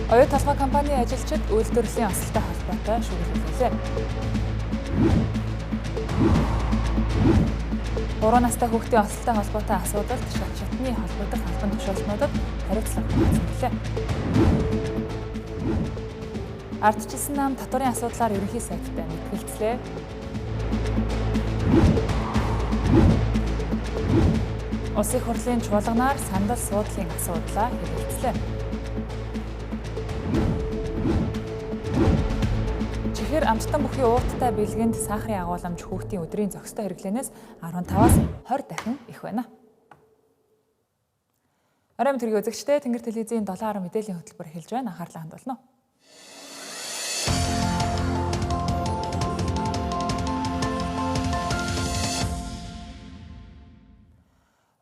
Оюут толгой компани ажилчид үйлдвэрлэлийн осолтой холбоотой шүүгүүлүүлээ. 3 настай хүүхдийн осолтой холбоотой асуудалд шатны холбоотой албан тушаалтнуудад хариуцлага өгүүлээ. Ардчилсан нам татварын асуудлаар ерөнхий сайдтай мэдгэлцлээ. Улсын хурлын чуулганаар сандал суудлын асуудлаа хэлэлцлээ. Чихэр амттан бүхий ууттай бэлгэнд сахарын агуулмж хүүхдийн өдрийн зохистой хэрэглэнээс 15-аас 20 дахин их байна. Оройн төргийн үзэгчдээ Тэнгэр телевизийн 7 мэдээллийн хөтөлбөр эхэлж байна. Анхаарлаа хандуулна.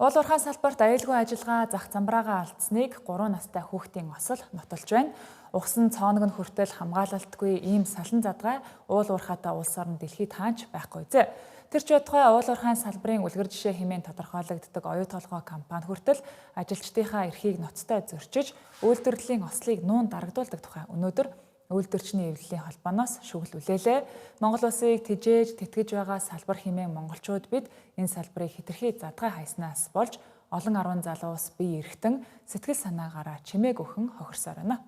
Уул уурхай салбарт аюулгүй ажиллагаа зах замбраагаа алдсныг 3 настай хүүхдийн осол нотолж байна. Угсан цооног нь хүртэл хамгаалалтгүй ийм салан задгай уул уурхайтай улс орн дэлхийд хаанч байхгүй зэ. Тэр ч байтугай уул уурхайн салбарын үлгэр жишээ хэмээн тодорхойлогддог оюут толгой компани хүртэл ажилчдынхаа эрхийг ноцтой зөрчиж үйлдвэрлэлийн ослыг нуун дарагдуулдаг тухай өнөөдөр үйлдвэрчний эвлэлийн холбооноос шүүгэл үлээлээ. Монгол улсыг тижээж тэтгэж байгаа салбар хэмээн монголчууд бид энэ салбарыг хэтэрхий задгай хайснаас болж олон 10 залуус бие эрхтэн сэтгэл санаагаараа чимээг өхөн хохирсоор байна.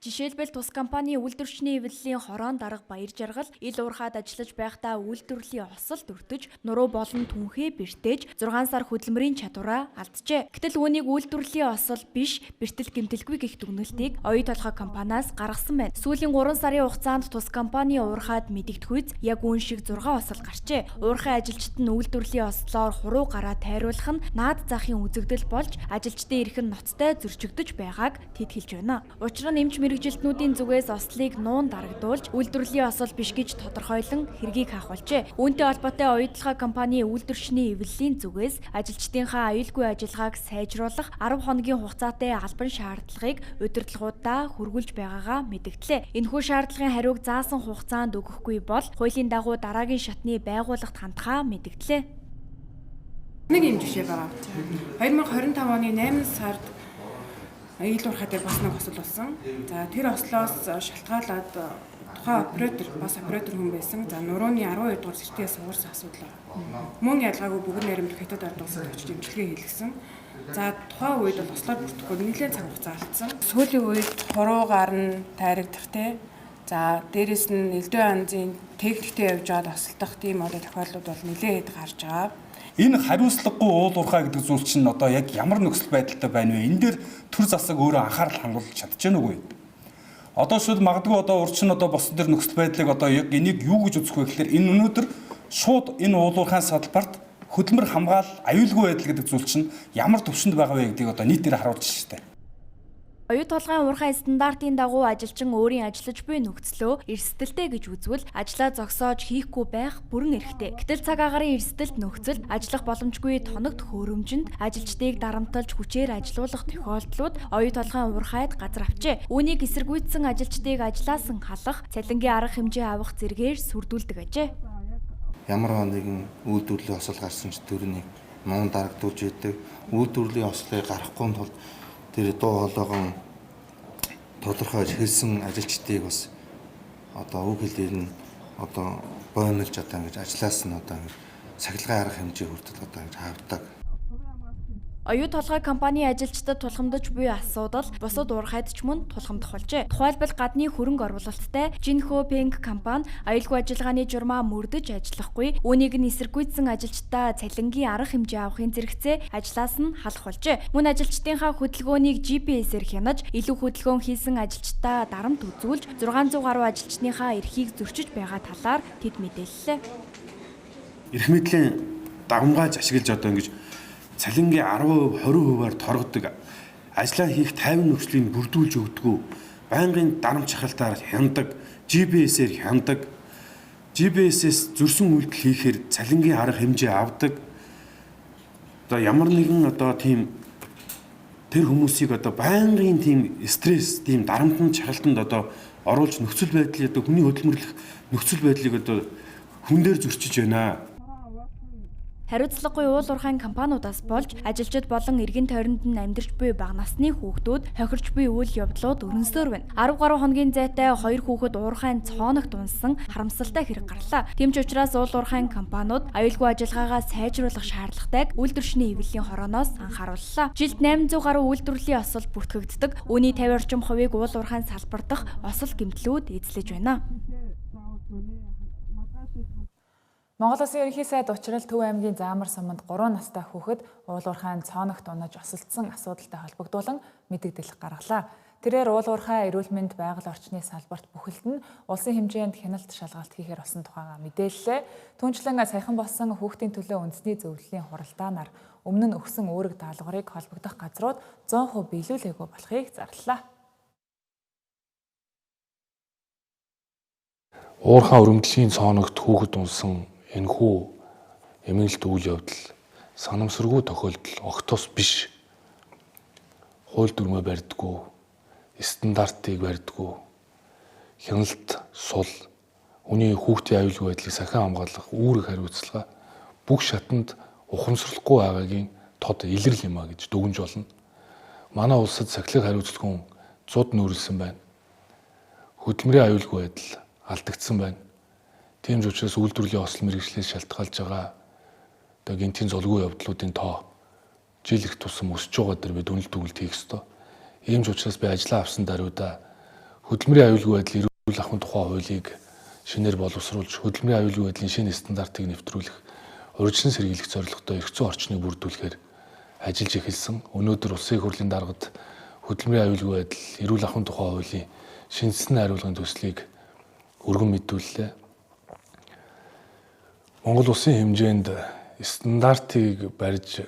Жишээлбэл тус компани үйлдвэрчний эвлэлийн хорон дарга баяр жаргал ил уурхайд ажиллаж байхдаа үйлдвэрлэлийн осол дүртэж нуруу болон түнхээ бэртээж 6 сар хөдөлмөрийн чадвараа алджээ. Гэтэл үүнийг үйлдвэрлэлийн осол биш бэртэл гэмтэлгүй гэх дүгнэлтийг оюут толгой компаниас гаргасан байна. Сүүлийн 3 сарын хугацаанд тус компани уурхайд мэдэгдэхүйц яг үүн шиг 6 осол гарчээ. Уурхай ажилчид нь үйлдвэрлэлийн ослоор хуруу гараа тайруулах нь наад захын үзэгдэл болж ажилчдын эрх нь ноцтой зөрчигдөж байгааг тэд хэлж байна. Учир нь эмч мэргэжилтнүүдийн зүгээс ослыг нуун дарагдуулж үйлдвэрлэлийн осол биш гэж тодорхойлон хэргийг хаах болжээ. Үүнтэй холбоотой оюут толгой компани үйлдвэрчний эвлэлийн зүгээс ажилчдынхаа аюулгүй ажиллагааг сайжруулах 10 хоногийн хугацаатай албан шаардлагыг удирдлагуудаа хүргүүлж байгаагаа мэдгдлээ. Энэхүү шаардлагын хариуг заасан хугацаанд өгөхгүй бол хуулийн дагуу дараагийн шатны байгууллагт хандхаа мэдгдлээ. Нэг юм жишээ байгаа. 2025 оны 8 сард ил уурхайтай бас нэг осол болсон. За тэр ослоос шалтгаалаад тухайн оператор хүн байсан. За нурууны 12 дугаар сэртээс уурсан асуудал. Мөн ялгаагүй бүгд найрамдах хятад ард улсад очиж имчилгээ хийлгэсэн. За тухайн үед бол ослоор бүртгэхгүй нэлээд цаг хугацаа алдсан. Сүүлийн үед хуруу гарна тайрагдах те. За дээрэс нь элдв анзын техниктэй явж аваад осолдох тийм одоо тохиолдлууд бол нэлээд гарч байгаа. Энэ хариуцлагагүй уул уурхай гэдэг зүйл чинь одоо яг ямар нөхцөл байдалтай байна вэ? Энэ дээр төр засаг өөрөө анхаарал хандуулж чадчихна уу? Одоо шууд магадгүй одоо урчин одоо босон дээр нөхцөл байдлыг одоо яг энийг юу гэж үзэх вэ гэхээр энэ өнөөдөр шууд энэ уул уурхайн салбарт хөдөлмөр хамгаал аюулгүй байдал гэдэг зүйл чинь ямар төвшөнд байгаа вэ гэдгийг одоо нийтээр харуулж штэ. Оюут толгойн уурхай стандартын дагуу ажилчин өөрийн ажиллаж буй нөхцлөө эрсдэлтэй гэж үзвэл ажлаа зогсоож хийхгүй байх бүрэн эрхтэй. Гэтэл цаг агарын эрсдэлт нөхцөл ажиллах боломжгүй тоногт хөөрөмжөнд ажилчдыг дарамталж хүчээр ажилуулах тохиолдлууд оюут толгойн уурхайд газар авчээ. Үүнийг эсэргүүцсэн ажилчдыг ажлаас нь халах, цалингийн арга хэмжээ авах зэргээр сүрдүүлдэг ажээ. Ямар нэгэн үйлдвэрлэлийн осол гарсан ч төрөнийг нуун дарагдуулж идэг. Үйлдвэрлэлийн ослыг гарахгүй тулд тэр дуу хоолойгоо тодорхойлж хэлсэн ажилчдыг бас одоо үг хэлээр нь одоо боомлж одоо ингэж ажлаас нь одоо цахилгаан арга хэмжээ хүртэл одоо ингэж хавдаг. Оюут толгой компани ажилчдад тулгамдж буй асуудал бусад уурхайд ч мөн тулгамдах болжээ. Тухайлбал гадны хөрөнгө оруулалттай Jinho Peng компани аюулгүй ажиллагааны журмаа мөрдөж ажиллахгүй, үүнийг нь эсэргүүцсэн ажилчдаа цалингийн арга хэмжээ авахын зэрэгцээ ажлаас нь халах болжээ. Мөн ажилчдынхаа хөдөлгөөнийг GPS-ээр хянаж, илүү хөдөлгөөн хийсэн ажилчдаа дарамт үзүүлж 600 гаруй ажилчдынхаа эрхийг зөрчиж байгаа талаар тэд мэдээллээ. Эрх мэдлийн дагамгааж ашиглаж одоо ингэж цалингийн 10%, 20%-аар торгодог, ажлаа хийх тайван нөхцөлийг бүрдүүлж өгдөг, байнгын дарамт шахалтаар хяндаг, GPS-ээр хяндаг, GPS-ээс зөрсөн үйлдэл хийхээр цалингийн арга хэмжээ авдаг. Одоо ямар нэгэн одоо тийм тэр хүмүүсийг одоо байнгын тийм стресс, тийм дарамтны шахалтанд одоо оруулж нөхцөл байдлыг одоо хүний хөдөлмөрлөх нөхцөл байдлыг одоо хүн дээр зөрчиж байна. Хариуцлагагүй уул уурхайн компаниудаас болж ажилчид болон эргэн тойронд нь амьдарч буй бага насны хүүхдүүд хохирч буй үйл явдлууд өрнөсөөр байна. 10 гаруй хоногийн зайтай 2 хүүхэд уурхайн цооногт унсан харамсалтай хэрэг гарлаа. Тийм ч учраас уул уурхайн компаниуд аюулгүй ажиллагаагаа сайжруулах шаардлагатайг үйлдвэрчний эвлэлийн хорооноос анхаарууллаа. Жилд 800 гаруй үйлдвэрлэлийн осол бүртгэгддэг. Үүний 50 орчим хувийг уул уурхайн салбар дах осол гэмтлүүд эзлэж байна. Монгол Улсын ерөнхий сайд учрал Төв аймгийн Заамар суманд 3 настай хүүхэд уул уурхайн цооногт унаж осолдсон асуудалтай холбогдуулан мэдээлэл гаргалаа. Тэрээр уул уурхай эрүүл мэнд байгаль орчны салбарт бүхэлд нь улсын хэмжээнд хяналт шалгалт хийхээр болсон тухайга мэдээллээ. Түүнчлэн саяхан болсон хүүхдийн төлөө үндэсний зөвлөлийн хуралдаанаар өмнө нь өгсөн үүрэг даалгаврыг холбогдох газрууд 100% биелүүлээгүй болохыг зарлалаа. Уурхай өрөмдлийн цооногт хүүхэд унсан энэхүү эмгэнэлт үйл явдал санамсаргүй тохиолдол огтос биш. Хууль дүрмээ барьдаггүй, стандартыг барьдаггүй, хяналт сул, үний хүүхдийн аюулгүй байдлыг сахин хамгаалах үүрэг хариуцлага бүх шатанд ухамсарлахгүй байгаагийн тод илрэл юм а гэж дүгнж болно. Манай улсад сахилгын хариуцлагын зуд нөөрлсөн байна. Хөдөлмөрийн аюулгүй байдал алдагдсан байна. Тийм ч учраас үйлдвэрлэлийн осол мэргэжлээс шалтгаалж байгаа одоо гинтийн золгүй явдлуудын тоо жил их тусам өсөж байгаа дээр бид үнэлт дүгнэлт хийх ёстой. Ийм ч учраас би ажиллаа авсан даруйда хөдөлмөрийн аюулгүй байдал эрүүл ахуйн тухай хуулийг шинээр боловсруулж хөдөлмөрийн аюулгүй байдлын шинэ стандартыг нэвтрүүлэх, урьдчилан сэргийлэх зорилготой эрх зүйн орчныг бүрдүүлэхээр ажиллаж эхэлсэн. Өнөөдөр улсын их хурлын даргад хөдөлмөрийн аюулгүй байдал эрүүл ахуйн тухай хуулийн шинжилсэн хариулгын төслийг өргөн мэдүүллээ. Монгол улсын хэмжээнд стандартыг барьж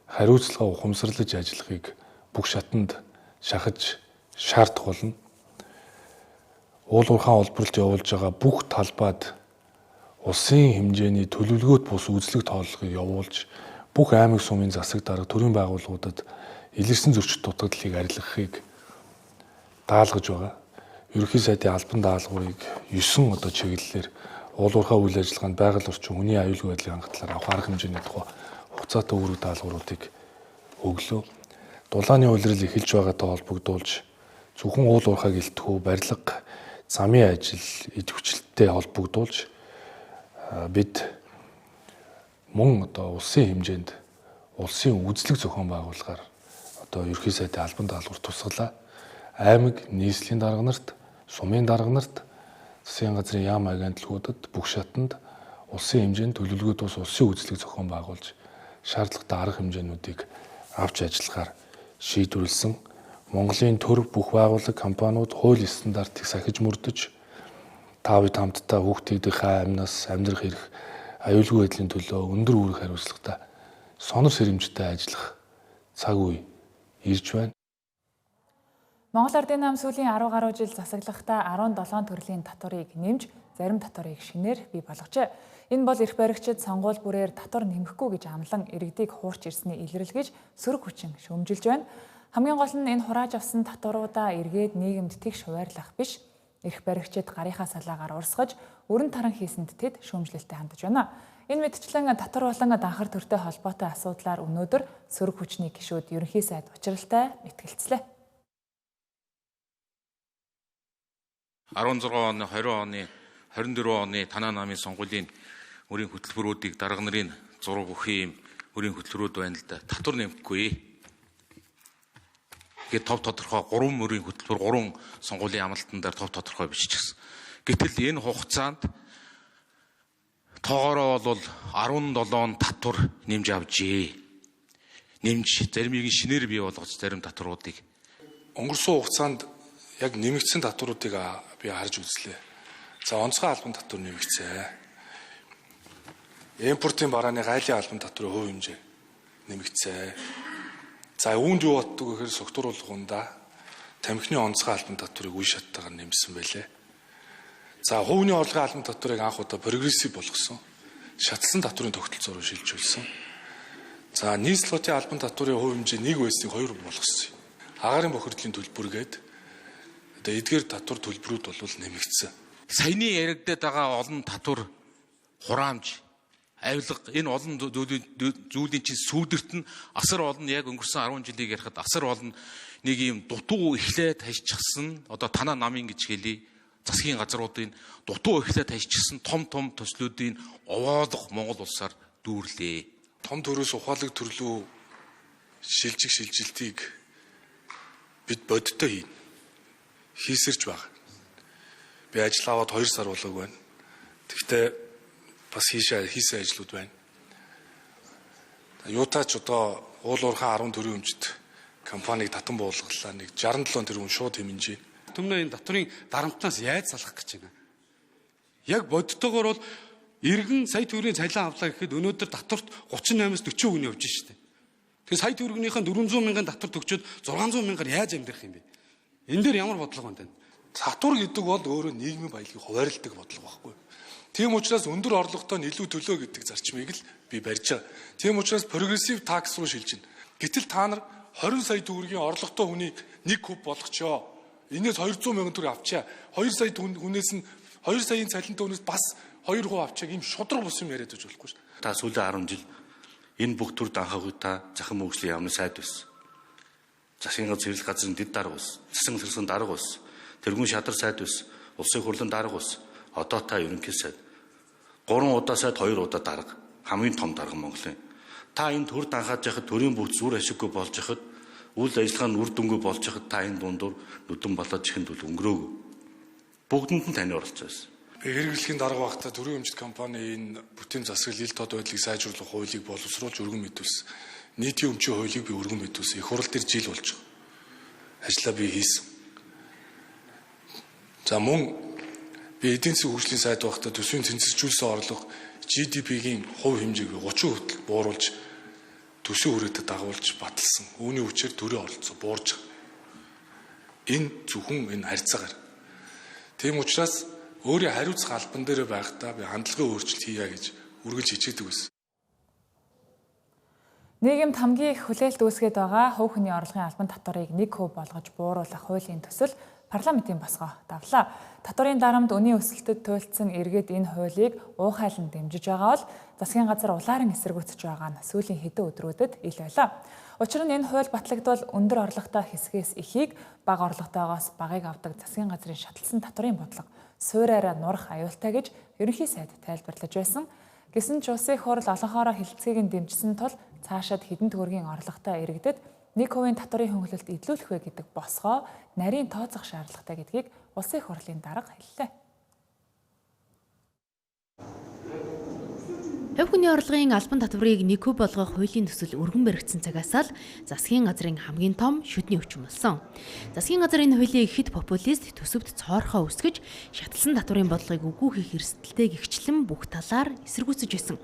хариуцлага ухамсарлаж ажиллахыг бүх шатанд шахаж шаардах болно. Уул уурхайн олборлж явуулж байгаа бүх талбайд улсын хэмжээний төлөвлөгөөт бус үзлэг тооллогыг явуулж бүх аймаг сумын засаг дарга төрийн байгууллагуудад илэрсэн зөрчил дутагдлыг арилгахыг даалгаж байгаа. Ерөнхий сайдын албан даалгаврыг 9 одоо чиглэлээр уул уурхай үйл ажиллагаанд байгаль орчин хүний аюулгүй байдлын хангалтаар авах арга хэмжээний тухай хугацаатай үүрэг даалгавруудыг өглөө. Дулааны улирал эхэлж байгаатай холбогдуулж зөвхөн уул уурхайг илтгэх барилга, замын ажил, эд хүчилттэй холбогдуулж бид мөн одоо улсын хэмжээнд улсын үзлэг зохион байгуулахаар одоо ерөнхий сайдын албан даалгавар тусгалаа. Аймаг нийслэлийн дарга нарт, сумын дарга нарт, засгийн газрын яам агентлагуудад бүх шатанд улсын хэмжээнд төлөвлөгөөт ус улсын үзлэг зохион байгуулж шаардлагатай арга хэмжээнүүдийг авч ажиллахаар шийдвэрлсэн. Монголын төр бүх байгууллага компаниуд хууль стандартыг сахиж мөрдөж та бид хамтдаа хүүхдүүдийн амнаас амьдрах эрх аюулгүй байдлын төлөө өндөр үүрэг хариуцлагатай сонор сэрэмжтэй ажиллах цаг үе ирж байна. Монгол Ардын нам сүүлийн 10 гаруй жил засаглахдаа 17 төрлийн татварыг нэмж зарим татварыг шинээр бий болгожээ. Энэ бол эрх баригчид сонгуул бүрээр татвар нэмэхгүй гэж амлан иргэдийг хуурч ирсний илрэл гэж сөрөг хүчин шүүмжилж байна. Хамгийн гол нь энэ хурааж авсан татваруудаа эргээд нийгэмд тэгш хуваарлах биш, эрх баригчид гарынхаа салаагаар урсгаж өрн таран хийсэнд тэд шүүмжлэлтэй хандж байна. Энэ мэдчлэн татвар болон данхар төртэй холбоотой асуудлаар өнөөдөр сөрөг хүчний гишүүд ерөнхий сайд учралтай мэтгэлцлээ. 16 оны, 20 оны, 24 оны танаа намын сонгуулийн өрийн хөтөлбөрүүдийг дарга нарын зураг өгөх юм өрийн хөтөлбөрүүд байна л да. Татвар нэмэхгүй. Тэгээд тов тодорхой 3 өрийн хөтөлбөр 3 сонгуулийн амлалтан дээр тов тодорхой биччихсэн. Гэтэл энэ хугацаанд тоогоороо бол 17 татвар нэмж авжээ. Нэмж заримыг шинээр бий болгож зарим татваруудыг Өнгөрсөн хугацаанд яг нэмэгдсэн татваруудыг би харж үзлээ. За онцгой албан татвар нэмэгдсэн. Импортын барааны гайлын албан татварын хувь хэмжээ нэмэгдсэн. За үүнд юу боддог гэхээр согтууруулгуунда тамхины онцгой албан татварыг үе шаттайгаар нэмсэн байлээ. За хувийн орлогын албан татварыг анх удаа прогрессив болгосон. Шатлсан татварын тогтолцоороо шилжүүлсэн. За нийслэлийн албан татварын хувь хэмжээ 1 байсныг 2 болгосон. Агаарын бохирдлын төлбөргээд одоо эдгээр татвар төлбөрүүд бол нэмэгдсэн. Саяны яригдаад байгаа олон татвар хураамж авилга энэ олон зүйлийн чинь сүүдэрт нь асар олон яг өнгөрсөн 10 жилийг ярихад асар олон нэг юм дутуу эхлээд хажчихсан одоо танаа намын гэж хэлий засгийн газруудын дутуу эхлээд хажчихсан том төслүүдийн овоолго Монгол улсаар дүүрлээ. Том төрөөс ухаалаг төрлөө шилжилтийг бид бодиттой хийсэрч байгаа. Би ажил аваад 2 сар болоог байна. Тэгвэл бас хийсэн ажлууд байна. Юутаач одоо уул уурхай 14 өмчт компаниг татан буулгалаа нэг 67 тэрбум шууд хэмнэж байна. Түмнээ энэ татврын дарамтнаас яаж салах гэж байна? Яг бодтойгоор бол иргэн сая төгрөгийн цалин авлаа гэхэд өнөөдөр татварт 38-аас 40% явж штэ. Тэгэхээр сая төгрөгийнхээ 400 мянган татвар төгчөөд 600 мянгаар яаж амьдрах юм бэ? Энэ дээр ямар бодлого байна? Татвар гэдэг бол өөрөө нийгмийн баялагийг хуваарлдаг бодлого байхгүй. Тийм учраас өндөр орлоготой илүү төлөө гэдэг зарчмыг л би барьж байгаа. Тийм учраас прогрессив такс руу шилжинэ. Гэтэл та нар 20 сая төгрөгийн орлоготой хүний 1 куб болгочоо. Энээс 200 мянган төгрөг авчаа. 2 сая хүнээс нь 2 саяын цалинтай хүнээс бас 2% авчааг ийм шудраг бус юм яриад байж болохгүй шүү. Та сүүлийн 10 жил энэ бүх төр данхаг та захин мөнгөслийн яамны сайд байсан. Засгийн газрын зэрлэг газрын дэд дарга байсан. Засгийн сэрсэн дарга байсан. Тэргүүн шадар сайд байсан. Улсын хурлын дарга байсан. Одоо та ерөнхий сайд. 3 удаа сайд 2 удаа дарга. Хамгийн том дарга Монголын. Та энэ төр данхааж яхад төрийн бүх зүр ашиггүй болж яхад үйл ажиллагаа нь үр дүнгүй болж яхад та энэ дундуур нүдэн болоод ихэнд үл өнгөрөөг. Бүгдэнд нь таны оролцож байсан. Би хэрэглэхийн дарга багтаа төрийн өмчт компани энэ бүтээн засаглал ил тод байдлыг сайжруулах хуулийг боловсруулж өргөн мэдүүлсэн. Нийтийн өмчийн хуулийг би өргөн мэдүүлсэн. Их хурал дээр жил болж байгаа. Ажлаа би хийсэн. За мөн би эдийн засгийн хөгжлийн сайд багтаа төсвийн тэнцвэржүүлсэн орлого GDP-гийн хувь хэмжээг 30% хүртэл бууруулж төсвийн хүрээтэй дагуулж баталсан. Үүний хүчээр төрийн оролцоо буурж байгаа. Энэ зөвхөн энэ харьцаагаар. Тийм учраас өөрийн хариуцах албан дээр байхдаа би хандлагын өөрчлөлт хийя гэж үргэлж хичээдэг байсан. Нийгэмд хамгийн их хүлээлт үүсгээд байгаа хувь хүний орлогын албан татварыг 1% болгож бууруулах хуулийн төсөл парламентын босгоо давлаа. Татварын дарамт үнийн өсөлтөд туйлдсан иргэд энэ хуулийг уухайлан дэмжиж байгаа бол засгийн газар улаан эсэргүүцэж байгаа нь сүүлийн хэдэн өдрүүдэд ил байлаа. Учир нь энэ хууль батлагдвал өндөр орлоготой хэсгээс ихийг бага орлоготойгоос багыг авдаг засгийн газрын шатлсан татварын бодлого суураараа нурах аюултай гэж ерөнхий сайд тайлбарлаж байсан. Гэсэн ч улсын хурал олонхоороо хилцгийг нь дэмжсэн тул цаашид хэдэн төгрөгийн орлоготой иргэдэд 1% татварын хөнгөлөлт идлүүлэх вэ гэдэг босгоо нарийн тооцох шаардлагатай гэдгийг улсын хурлын дарга хэллээ. Хувь хүний орлогын албан татварыг 1% болгох хуулийн төсөл өргөн баригдсан цагаас л засгийн газрын хамгийн том шүдний өвчин болсон. Засгийн газар энэ хуулийг ихэд популист төсөвт цоорхоо үсгэж шатлсан татварын бодлогыг үгүй хийх эрсдэлтэй гихчлэн бүх талаар эсэргүүцэж байсан.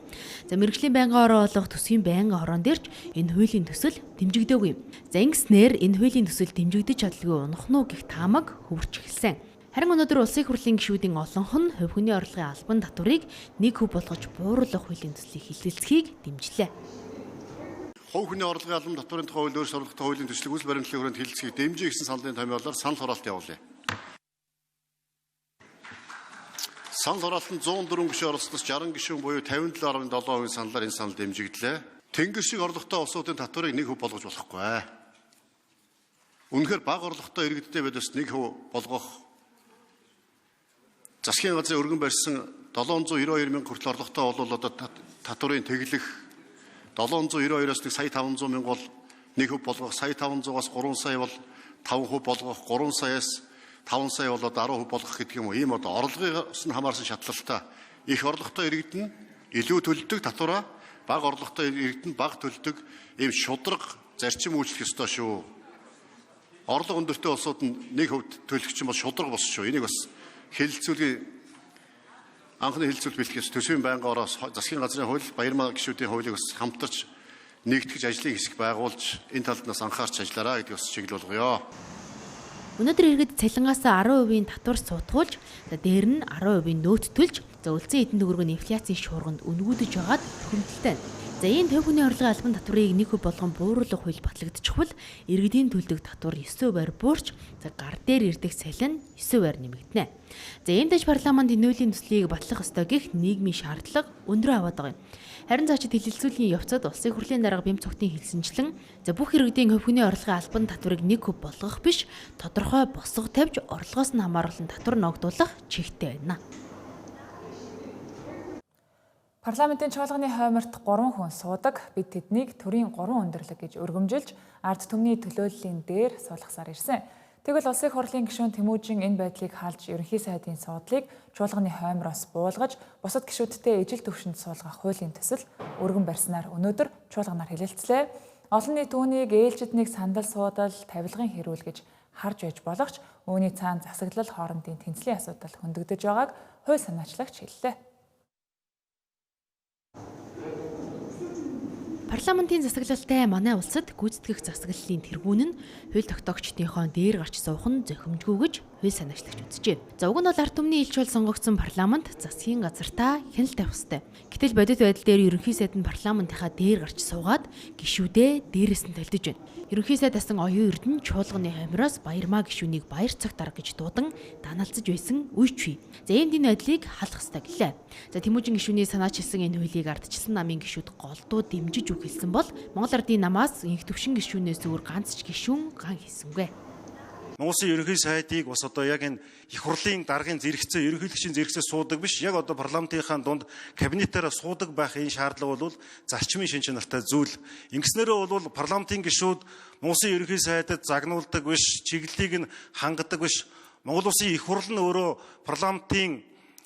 За мэргэжлийн байнгын ороо болох төсвийн байнгын хороон дээрч энэ хуулийн төсөл дэмжигдээгүй. За ингэснээр энэ хуулийн төсөл дэмжигдэж чадалгүй унах нь гэх таамаг хөвөрч эхэлсэн. Харин өнөөдөр улсын хурлын гишүүдийн олонх нь хувь хүний орлогын албан татварыг 1% болгож бууруулах хуулийн төслийг хилэлцэхийг дэмжлээ. Хувь хүний орлогын албан татварын тухай хууль өөрчлөлт орлоготой хуулийн төслийг үйл баримтлалын хүрээнд хилэлцэхийг дэмжиж гэсэн саналын томьёолоор санал хураалт явуулъя. Санал хураалтанд 104 гишүүн оролцсноос 60 гишүүн буюу 57.7% саналаар энэ санал дэмжигдлээ. Тэнгэр шиг орлоготой улсуудын татварыг 1% болгож болохгүй. Үнэхээр бага орлоготой иргэдтэй байдас 1% болгох засгийн газрын өргөн барьсан 792 мянга хүртэл орлоготой бол одоо татварын тэглэх 792-оос 1 сая 500 мянга бол 1% болгох, сая 500-аас 3 сая бол 5% болгох, 3 саяас 5 сая бол одоо 10% болгох гэдэг юм уу. Ийм одоо орлогоос нь хамаарсан шатлалтай их орлоготой иргэд нь илүү төлдөг татвараа, бага орлоготой иргэд нь бага төлдөг ийм шудраг зарчим үйлчлэх ёстой шүү. Орлого өндөртэй улсууд нь 1% төлөх чинь бол шудраг бос шүү. Энийг бас хэлэлцүүлгийн анхны хэлэлцүүл бэлтгэс төсвийн байнгын ороос засгийн газрын хууль, баяр маа гишүүдийн хуулийг бас хамтарч нэгтгэж ажлын хэсэг байгуулж энэ талд нас анхаарч ажиллаарай гэдгийг бас чиглүүлгоё. Өнөөдөр иргэд цалингаас 10% татвар суутгуулж, дээр нь 10% нөөц төлж, үлцэн эдэн төгрөгийн инфляцийн шуурганд үнгүүдэж байгаад төхөмөлтэй. За энэ 50 хүний орлогын албан татварыг нэг хөв болгон бууруулах хууль батлагдчихвал иргэдийн төлдөг татвар 9 хувиар буурч гар дээр ирдэг цалин 9 хувиар нэмэгдэнэ. За энэ дэж парламент нөөлийн төслийг батлах ёстой гэх нийгмийн шаардлага өндөр аваад байгаа юм. Харин цаашид хилэлцүүлгийн явцад улсын хурлын дарга бям цогтын хэлсэнчлэн бүх иргэдийн хувийн орлогын албан татварыг нэг хөв болгох биш, тодорхой босго тавьж орлогоос нь хамааруулан татвар ногдуулах чигтэй байна. Парламентын чуулганы хойморт 3 хүн суудаг. Бид тэднийг төрийн 3 өндөрлөг гэж өргөмжилж ард түмний төлөөллийн дээр суулгасаар ирсэн. Тэгвэл улсын хурлын гишүүн Тэмүүжин энэ байдлыг хаалж ерөнхий сайдын суудлыг чуулганы хоймроос буулгаж бусад гишүүдтэй ижил төвшөнд суулгах хуулийн төсөл өргөн барьснаар өнөөдөр чуулганаар хэлэлцлээ. Олон нийт үүнийг ээлжид нэг сандал суудал тавилгын хэрүүл гэж харж байж болох ч үүний цаана засаглал хоорондын тэнцлийн асуудал хөндөгдөж байгааг хууль санаачлагч хэллээ. Парламентын засаглалтай манай улсад гүйцэтгэх засаглалын тэргүүн нь хууль тогтоогчдынхоо дээр гарч суух нь зохимжгүй гэж хууль санаагчлагч үзжээ. За уг нь бол ард түмний илч бол сонгогдсон парламент засгийн газартаа хяналт тавих ёстой. Гэтэл бодит байдал дээр ерөнхий сайд нь парламентынхаа дээр гарч суугаад гишүүдээ дээрээс нь талдаж байна. Ерөнхий сайд асан оюун эрдэнэ чуулганы хоймроос баярмаа гишүүнийг баяр цаг дарга гэж дуудан даналзаж байсан үеч бий. За энэ байдлыг халах ёстой гэлээ. За Тэмүүжин гишүүний санаач хэлсэн энэ хуулийг ардчилсан намын гишүүд голдуу дэмжиж хэлсэн бол Монгол Ардын намаас инх төвшин гишүүнээс өөр ганц ч гишүүн ган хийсэнгүй. Монголын ерөнхий сайдыг бас одоо яг энэ их хурлын даргын зэрэгцээ, ерөнхийлөгчийн зэрэгцээ суудаг биш, яг одоо парламентынхаа дунд кабинетаараа суудаг байх энэ шаардлага бол зарчмын шинж нартай зүйл. Ингэснээрээ бол парламентын гишүүд Монголын ерөнхий сайдад загнуулдаг биш, чиглэлийг нь хангадаг биш. Монгол улсын их хурл нь өөрөө парламентын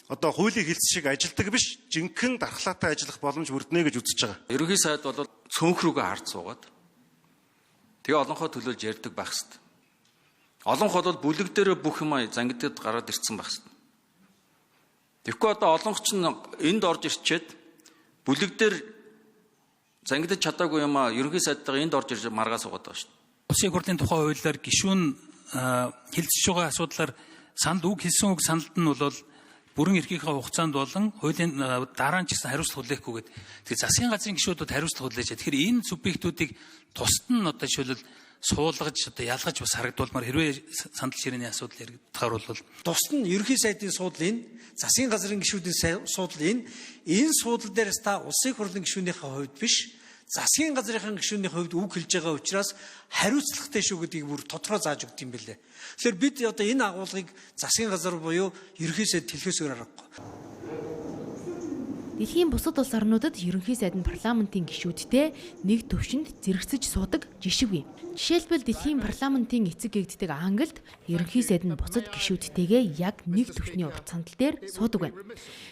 одоо хуулийн хэлц шиг ажилдаг биш, жинхэнэ дархлаатай ажиллах боломж бүрднэ гэж үзэж байгаа. Ерөнхий сайд бол цөөнх рүүгээ хард суугаад тэгээ олонхоо төлөөлж ярьдаг байх хэвээр. Олонх бол бүлэг дээр бүх юм зангидад гараад ирсэн байх хэвээр. Тэгэхгүй одоо олонх ч энд орж ирчээд бүлэг дээр зангидад чадаагүй юм ерөнхий сайдтайгаа энд орж ирж маргаа суугаад байгаа шүү дээ. Улсын хурлын тухай хуулиар гишүүн хэлцэж байгаа асуудлаар санд үг хэлсэн үг саналд нь бол бүрэн эрхийнхээ хугацаанд болон хуулийн дараа нь ч гэсэн хариуцлага хүлээхгүйгээд тэгэхээр засгийн газрын гишүүдэд хариуцлага хүлээж. Тэгэхээр энэ субъектүүдийг тусад нь одоо жишээлбэл суулгаж одоо ялгаж бас харагдуулмаар хэрвээ сандал ширээний асуудал яригдахаар бол тусад нь ерөнхий сайдын суудлын энэ засгийн газрын гишүүдийн суудлын энэ суудлын дээрээс та улсын хурлын гишүүнийхээ хувьд биш засгийн газрын гишүүний хувьд үг хэлж байгаа учраас хариуцлагатай шүү гэдгийг бүр тодорхой зааж өгд юм бэлээ. Тэгэхээр бид одоо энэ агуулгыг засгийн газар буюу ерөнхий сайд төлөхөөсөөр аргагүй. Дэлхийн бусад улс орнуудад ерөнхий сайд нь парламентын гишүүдтэй нэг төвшөнд зэрэгцэж суудаг жишггүй. Жишээлбэл дэлхийн парламентын эцэг гэгддэг Англид ерөнхий сайд нь буцад гишүүдтэйгээ яг нэг төвшний урт сандал дээр суудаг байна.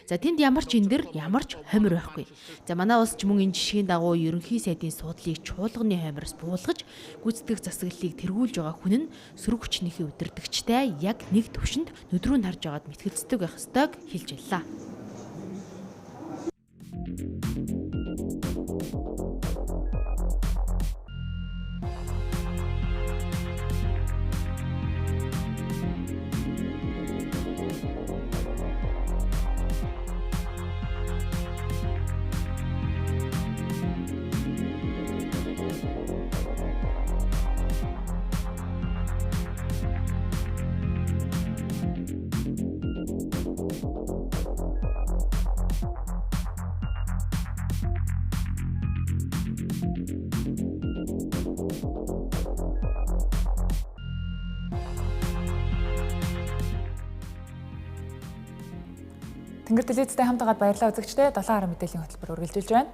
За тэнд ямар ч эндэр ямар ч хомир байхгүй. За манай улс ч мөн энэ жишгийн дагуу ерөнхий сайдын суудлыг чуулганы хомироос буулгаж гүйцэтгэх засаглалыг тэргүүлж байгаа хүн нь сөрөг хүчнийхээ удирдагчтай яг нэг төвшөнд нүдрүү нь харж байгаад мэтгэлцдэг байх ёстойг хэлж байлаа. Тэнгэр телевизтэй хамтагаад баярлалаа үзэгчдээ 7 мэдээллийн хөтөлбөр үргэлжилж байна.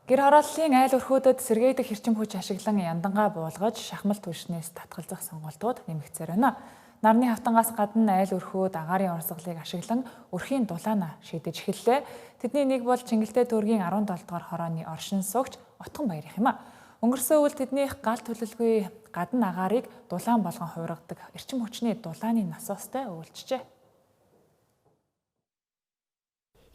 Гэр хорооллын айл өрхүүдэд сэргээдэг хэрчим хүч ашиглан яндангаа буулгаж шахмал түвшнээс татгалзах сонголтууд нэмэгдсээр байна. Нарны хавтангаас гадна айл өрхүүд агаарын урсгалыг ашиглан өрхийн дулаана шийдэж эхэллээ. Тэдний нэг бол Чингэлтэй дүүргийн 17 дугаар хорооны оршин суугч Отгон Баярх юм а. Өнгөрсөн үйл тэднийх гал төлөлгүй гадна агаарыг дулаан болгон хувиргадаг эрчим хүчний дулааны насоостой өвлжжээ.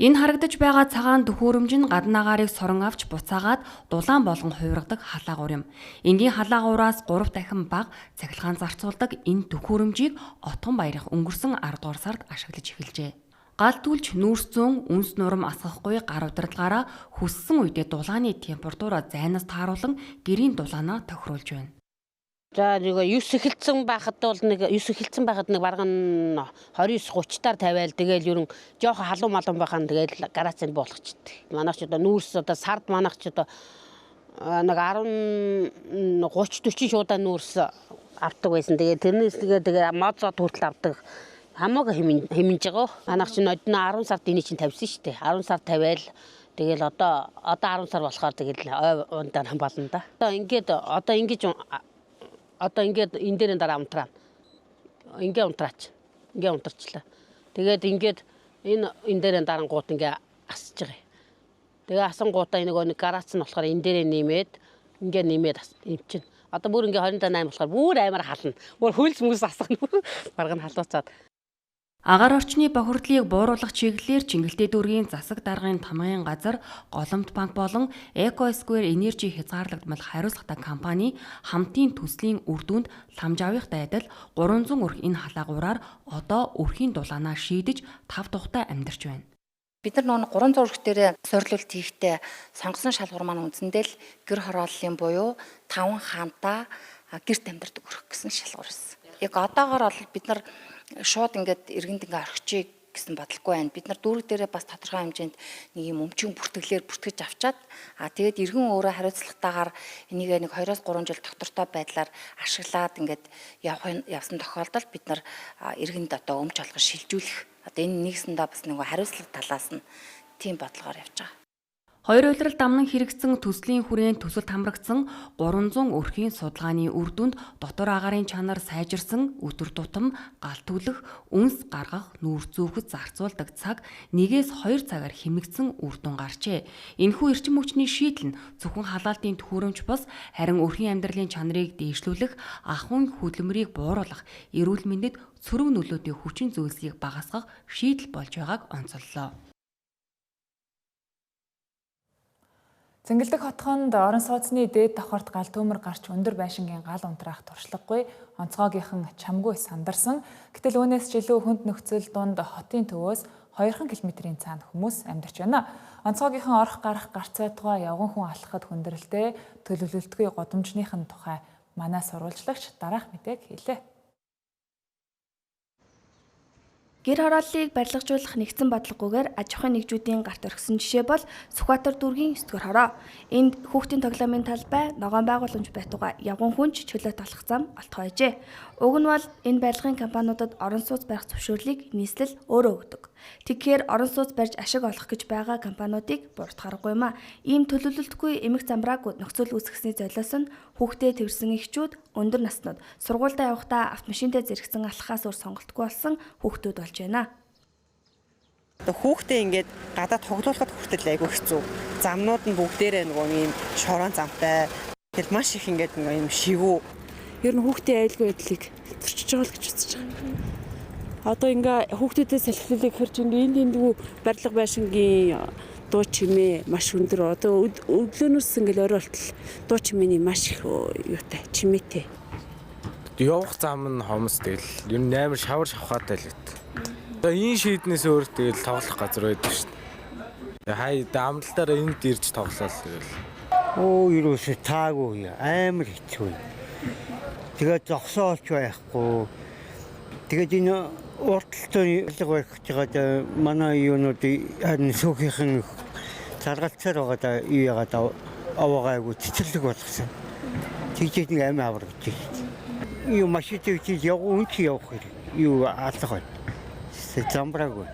Энэ харагдаж байгаа цагаан төхөөрөмж нь гадна агаарыг сорон авч буцаагаад дулаан болгон хувиргадаг халаагуур юм. Энгийн халаагуураас 3 дахин бага цахилгаан зарцуулдаг энэ төхөөрөмжийг Отгон Баярх өнгөрсөн 10 дугаар сард ашиглаж эхэлжээ. Галтүүлж нүүрс зүүн үнс нурам асгахгүй гар удирдлагаараа хүссэн үедээ дулааны температураа зайнаас тааруулан гэрийн дулаанаа тохируулж байна. За нэг 9 эхэлсэн байхад бол нэг бараг нь 29-30-таар тавиал тэгэл ерөн жоохон халуун малун байхад тэгэл гарацанд болгочтой. Манайх ч одоо нүүрс одоо сард манайх ч одоо нэг 30-40 шуудаа нүүрс авдаг байсан. Тэгээд тэрнээс тэгээ модзод хүртэл авдаг. Хамаагүй хэмнэж байгаа. Манайх ч нодно 10 сард энийг чинь тавьсан шүү дээ. 10 сар тавиал тэгэл одоо 10 сар болохоор тэгэл ундаар болно да. Одоо ингээд энэ дээрэн дараа унтраа. Ингээ унтраач. Ингээ унтарчлаа. Тэгээд ингээд энэ дээрэн дарангууд ингээ асж байгаа. Тэгээ асангуудаа нэг гараац нь болохоор энэ дээрээ нэмээд имчин. Одоо бүр ингээ 28 болохоор бүр амар хална. Бүр хөлс мөс асгана. Бараг нь халууцаад. Агаар орчны бохирдлыг бууруулах чиглэлээр Чингэлтэй дүүргийн засаг даргын тамгын газар, Голомт банк болон EcoSquare Energy хязгаарлагдмал хариуцлагатай компани хамтын төслийн үр дүнд ламжаавихтай адил 300 өрх энэ халаагуураар одоо өрхийн дулаанаа шийдэж тав тухтай амьдарч байна. Бид нар нөгөө 300 өрх дээр сорилуулт хийхдээ сонгосон шалгуур маань үндсэндээ л гэр хорооллын буюу 5 хаантаа гэрт амьдардаг өрх гэсэн шалгуур байсан. Яг одоогоор бол бид нар шууд ингээд иргэнд ингээ орхичээ гэсэн бодлого байна. Бид нар дүүрэг дээрээ бас тодорхой хэмжээнд нэг юм өмчийн бүртгэлээр бүртгэж авчаад тэгээд иргэн өөрөө хариуцлагатайгаар энийг нэг 2-3 жил доктортой байдлаар ашиглаад ингээд явсан тохиолдолд бид нар иргэнд одоо өмч олгож шилжүүлэх одоо энэ нэгсэндээ бас нэг хариуцлага талаас нь тийм бодлогоор явж байгаа. Хоёр улирал дамнан хэрэгцсэн төслийн хүрээнд төсөлд хамрагдсан 300 өрхийн судалгааны үр дүнд дотор агаарын чанар сайжирсан, өдөр тутам галтүүлэх, үнс гаргах, нүүр зүүхэд зарцуулдаг цаг 1-2 цагаар хэмэгдсэн үр дүн гарчээ. Энэхүү эрчим хүчний шийдэл нь зөвхөн халаалтын төхөөрөмж бус, харин өрхийн амьдралын чанарыг дээшлүүлэх, ахуйн хөдөлмөрийг бууруулах, эрүүл мэндэд цөрөг нөлөөтэй хүчин зүйлсийг багасгах шийдэл болж байгааг онцоллоо. Цэнгэлдэх хотхонд орон сууцны дээд давхарт гал төмөр гарч өндөр байшингийн гал унтраах туршлагагүй онцгойгийнхан чамгүй сандарсан. Гэтэл үүнээс ч илүү хүнд нөхцөл донд хотын төвөөс 2 км-ийн цаана хүмүүс амьдарч байна. Онцгойгийнхан орох гарах гарцай тугай явган хүн алхахад хүндрэлтэй төлөвлөлтгүй годамжныхын тухай манай сурвалжлагч дараах мэдээг хэлээ. Гэр хорооллыг барилгажуулах нэгдсэн бодлогогүйгээр аж ахуйн нэгжүүдийн гарт орхисон жишээ бол Сүхбаатар дүүргийн 9 дугаар хороо. Энд хүүхдийн тоглоомын талбай, ногоон байгууламж байтугай явган хүнч чөлөө толох зам олтгойжээ. Уг нь бол энэ барилгын компаниудад орон сууц барих зөвшөөрлийг нийслэл өөрөө өгдөг. Тэгэхээр орон сууц барьж ашиг олох гэж байгаа компаниудыг буруутгахгүй юм а. Ийм төлөвлөлтгүй эмх замбрааг нөхцөл үүсгэсний золиос нь хүүхдээ тэрсэн эхчүүд, өндөр наснууд сургуультай явахдаа автомашинтай зэрэгцэн алхахаас өөр сонголтгүй болсон хүүхдүүд болж байна. Хүүхдээ ингээд гадаад тоглуулахад хүртэл айгүй хэцүү. Замнууд нь бүгдээрээ нөгөө ийм шорон замтай. Тэгэл маш их ингээд ийм шивүү. Ер нь хүүхдийн аюулгүй байдлыг зөрчиж байгаа л гэж үзэж байгаа. Одоо ингээ хүүхдүүдээс салхилуулах хэрэг чинь энд барилга байшингийн дуу чимээ маш өндөр. Одоо өглөөнөөс ингээл орой болтол дуу чимээний маш их юутай чимээтэй. Явах зам нь хомс тэгэл ер нь амар шавар шавхаатай л бит. Одоо энэ шийднээс өөр тэгэл тоглох газар байдаг шүү дээ. Хаяа амралтаараа энд ирж тоглолоо тэгэл. Ерөөсөө таагүй амар хэцүү. Тэгээд зогсоолч байхгүй. Тэгээд энэ урталтай байх гэж байгаа манай юунууд харин сүүхийнхэн заргалцаар байгаа юу яагаад аваагаагүй цэцэрлэг болгосон. Тэгж нэг амин авар гэж. Юу машин тавьчих явах хэрэг. Юу алах бай. Замбраагүй.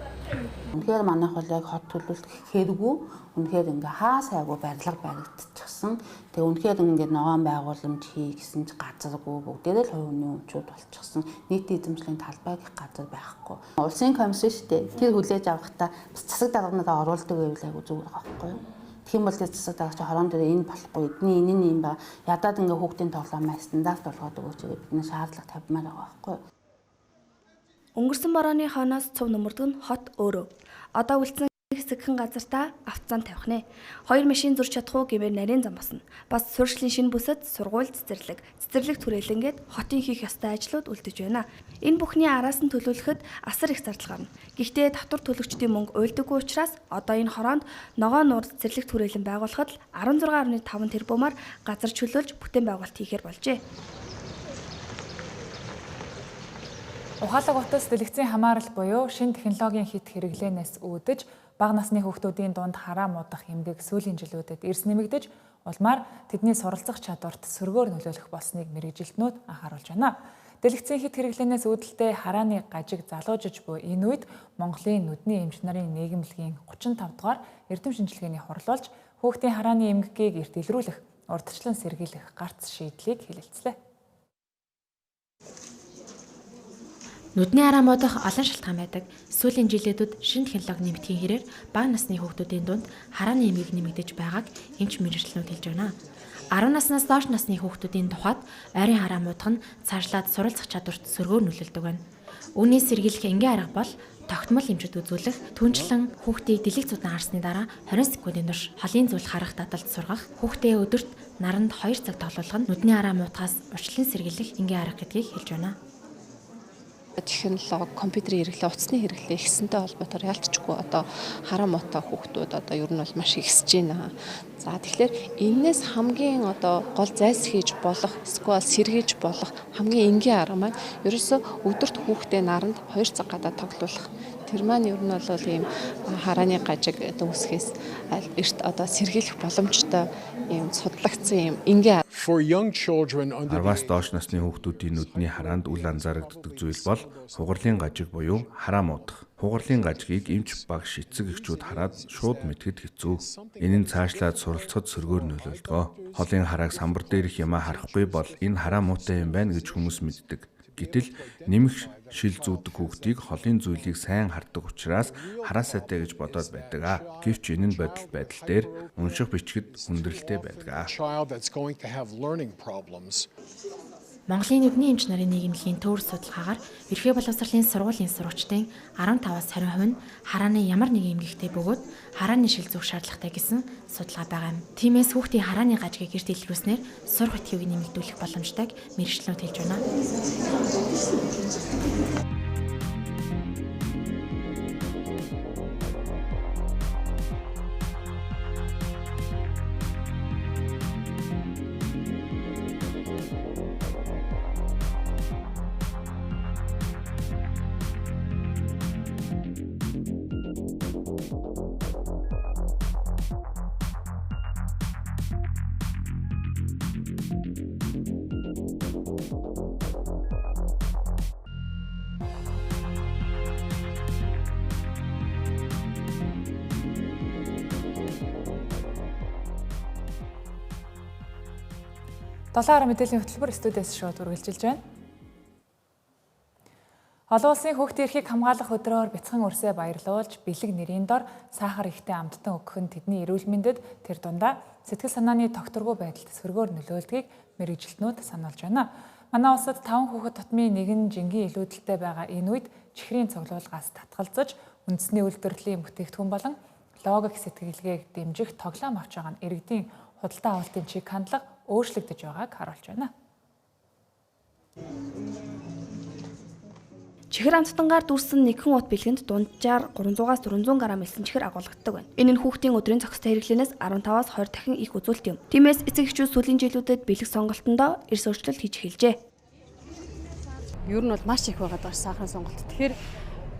Үнэхээр манайх бол яг хот төлөвлөлт хэрэггүй. Үнэхээр ингээ хаа сайгүй барилга баригдчихсан. Тэгээ үнэхээр ингээ ногоон байгууламж хий гэсэн ч газаргүй бүгдээрээ л хувийн өмчүүд болчихсон. Нийтийн эзэмшлийн талбайг газар байхгүй. Улсын комиссийн шүү дээ. Тэр хүлээж авахдаа бас засаг дарганаа оруулдаг байвал айгүй зүгээр байгаа байхгүй юу? Тэгэх юм бол тэр засаг даргач хорон дээр энэ болохгүй. Эдний юм ба ядаад ингээ хүүхдийн тоглоомоо стандарт болгоод өгөөч гэдэг бидний шаардлага тавьмаар байгаа байхгүй юу? Өнгөрсөн борооны хойноос цөв нөмөрдөг нь хот өөрөө. Одоо үлдсэн хэсэгхэн газартаа автозан тавих нэ. 2 машин зурж чадахгүй гэмээр нарийн зам босно. Бас суурьшлийн шинэ бүсэд сургууль цэцэрлэг төрөлнгээд хотын хийх ёстой ажлууд үлдэж байна. Энэ бүхний араас нь төлөвлөхөд асар их зардал гарна. Гэхдээ татвар төлөгчдийн мөнгө уйлдаггүй учраас одоо энэ хороонд ногоон нуур цэцэрлэг төрөлн байгуулахад 16.5 тэрбумаар газар чөлөөлж бүтээн байгуулалт хийхээр болжээ. Ухаалаг утас дэлгэцийн хамаарал буюу шинэ технологийн хит хэрэглэнээс үүдэж бага насны хүүхдүүдийн дунд хараа муудах эмгэг сүүлийн жилүүдэд эрс нэмэгдэж улмаар тэдний суралцах чадварт сөргөөр нөлөөлөх болсныг мэргэжилтнүүд анхааруулж байна. Дэлгэцийн хит хэрэглэнээс үүдэлтэй харааны гажиг залуужиж буй энэ үед Монголын нүдний эмч нарын нийгэмлэгийн 35 дугаар эрдэм шинжилгээний хурлуулж хүүхдийн харааны эмгэгийг эрт илрүүлэх, урдчлан сэргийлэх гарц шийдлийг хэлэлцлээ. Нүдний хараа муудах олон шалтгаан байдаг. Сүүлийн жилүүдэд шинэ технологи нэмэгдэхийн хэрээр бага насны хүүхдүүдийн дунд харааны эмгэг нэмэгдэж байгааг эмч мэргэжилтнүүд хэлж байна. 10 наснаас доош насны хүүхдүүдийн тухайд ойрын хараа муудах нь цаашлаад суралцах чадварт сөргөөр нөлөөлдөг байна. Үүний сэргийлэх энгийн арга бол тогтмол эмчит үзүүлэх, түнчлэн хүүхдийг дэлэг цудан харсны дараа 20 секундын турш холын зүйл харах дадалд сургах, хүүхдээ өдөрт наранд 2 цаг тоглуулах нь нүдний хараа муудахаас урьдчилан сэргийлэх энгийн арга гэдгийг хэлж байна. Технологи, компьютерийн хэрэглээ, утасны хэрэглээ ихсэнтэй холбоотойгоор ялцчихгүй одоо хараа муутай хүүхдүүд одоо ер нь бол маш ихсэж байна. За тэгэхээр энээс хамгийн одоо гол зайлсхийж болох, эсвэл сэргийлж болох хамгийн энгийн арга маань ерөөсөө өдөрт хүүхдээ наранд 2 цаг гадаа тоглуулах. Тэр маань ер нь бол ийм харааны гажиг үүсгэхээс эрт одоо сэргийлэх боломжтой ийм судлагдсан ийм энгийн 10-аас доош насны хүүхдүүдийн нүдний хараанд үл анзаарагддаг зүйл бол хугарлын гажиг буюу хараа муудах. Хугарлын гажгийг эмч багш эцэг эхчүүд хараад шууд мэдгэд хэцүү. Энэ нь цаашлаад суралцахад сөргөөр нөлөөлдөг. Холын харааг самбар дээрх юмаа харахгүй бол энэ хараа муутай юм байна гэж хүмүүс мэддэг. Гэтэл нэмэх шил зүүдэг хүүхдийг холын зүйлийг сайн хардаг учраас хараасаатай гэж бодоод байдаг. Гэвч энэ нь бодол байдал дээр унших бичгэд хүндрэлтэй байдаг. Монголын нүдний эмч нарын нийгэмлэгийн төвөр судалгаагаар ерхий боловсролын сургуулийн сурагчдын 15-аас 20% нь харааны ямар нэгэн эмгэгтэй бөгөөд харааны шил зүүх шаардлагатай гэсэн судалгаа байгаа юм. Тиймээс хүүхдийн харааны гажгийг эрт илрүүлснээр сурах этгийг нэмэгдүүлэх боломжтойг мэргэжилтнүүд хэлж байна. Долоороо мэдээллийн хөтөлбөр студиэс шууд үргэлжилж байна. Олон улсын хүүхдийн эрхийг хамгаалах өдрөөр бяцхан өрсөө баярлуулж, бэлэг нэрийн дор сахар ихтэй амттан өгөх нь тэдний эрүүл мэндэд тэр дундаа сэтгэл санааны тогтворгүй байдалд сөргөөр нөлөөлдгийг мэргэжилтнүүд сануулж байна. Манай улсад 5 хүүхэд тутмын нэг нь жингийн илүүдэлтэй байгаа энэ үед чихрийн цуглуулгаас татгалзаж, үндэсний үйлдвэрлэлийн бүтээгдэхүүн болон логик сэтгэлгээг дэмжих тоглоом авч байгаа нь иргэдийн худалдаа авалтын чиг хандлага өөрчлөгдөж байгааг харуулж байна. Чихэр амттангаар дүрсэн нэгэн ут бэлгэнд дунджаар 300-аас 400 г элсэн чихэр агуулгадаг байна. Энэ нь хүүхдийн өдрийн зохистой хэрэглэнээс 15-аас 20 дахин их үзүүлэлт юм. Тиймээс эцэг эхчүүд сүүлийн жилүүдэд бэлэг сонголтондоо эрс өөрчлөлт хийж эхэлжээ. Ер нь бол маш их байгаад байгаа сахарын сонголт. Тэгэхээр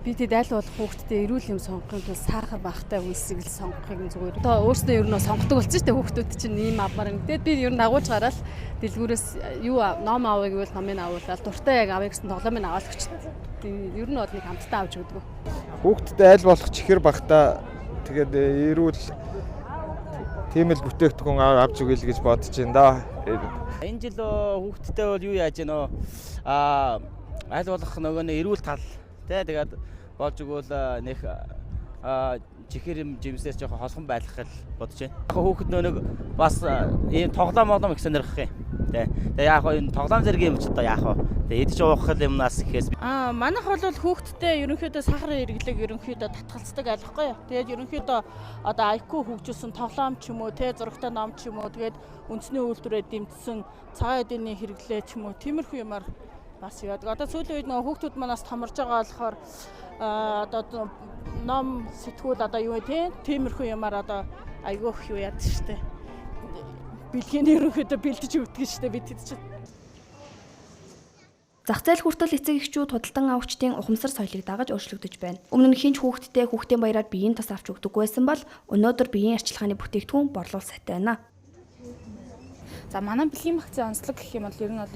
би тэд аль болох хүүхдтэй эрүүл юм сонгохын тулд сахар багтай үйлсийг л сонгохыг нь зүгээр. Одоо өөрснөө ер нь сонгодог болсон шүү дээ хүүхдүүд чинь ийм авмаар. Тэгээд би ер нь агуулж гараад дэлгүүрээс юу ном авъя гэвэл номыг авуулаад дуртай яг авъя гэсэн тоглоомыг аваад өгч. Ер нь бол нэг хамтдаа авч өгдөг. Хүүхдтэй аль болох чихэр багтаа тэгээд эрүүл тийм л бүтээгдэхүүн авч өгье л гэж бодож байна да. Энэ жил хүүхдтэй бол юу яаж гэнэ аль болох нөгөө нэг эрүүл тал тэгээд болж өгвөл нэг чихэр юм жимсээс жоохон хосхон байх л бодож байна. Хүүхэд нэг бас ийм тоглоом их сонирхох юм. Тэгээ яг энэ тоглоом зэргийн юм ч одоо яах вэ? Тэгээ идэж уух юмнаас ихээс манайх бол хүүхдтэй ерөнхийдөө сахарын хэрэглээг ерөнхийдөө татгалздаг айлхгүй юу. Тэгээд ерөнхийдөө одоо IQ хөгжүүлсэн тоглоом ч юм уу, зурагтай ном ч юм уу, тэгээд үндэсний үйлдвэрээ дэмжсэн цагаан эдийн хэрэглээ ч юм уу, тиймэрхүү юмар бас яадаг. Одоо сүүлийн үед нөгөө хүүхдүүд манаас томорж байгаа болохоор одоо ном сэтгүүл одоо юу вэ тиймэрхүү юмар одоо айгүйх юу яд штэ. Бэлгийн ерөнхийдөө бэлдэж өгдөг штэ бид хэд ч. Зах зээл хүртэл эцэг эхчүүд худалдан авагчдын ухамсар соёлыг дагаж өөрчлөгдөж байна. Өмнө нь хинч хүүхдтэй хүүхдийн баяраар биеийн тос авч өгдөггүй байсан бол өнөөдөр биеийн арчилгааны бүтээгдэхүүн борлуул сайтай байна. За манай бэлгийн багцын онцлог гэх юм бол ер нь бол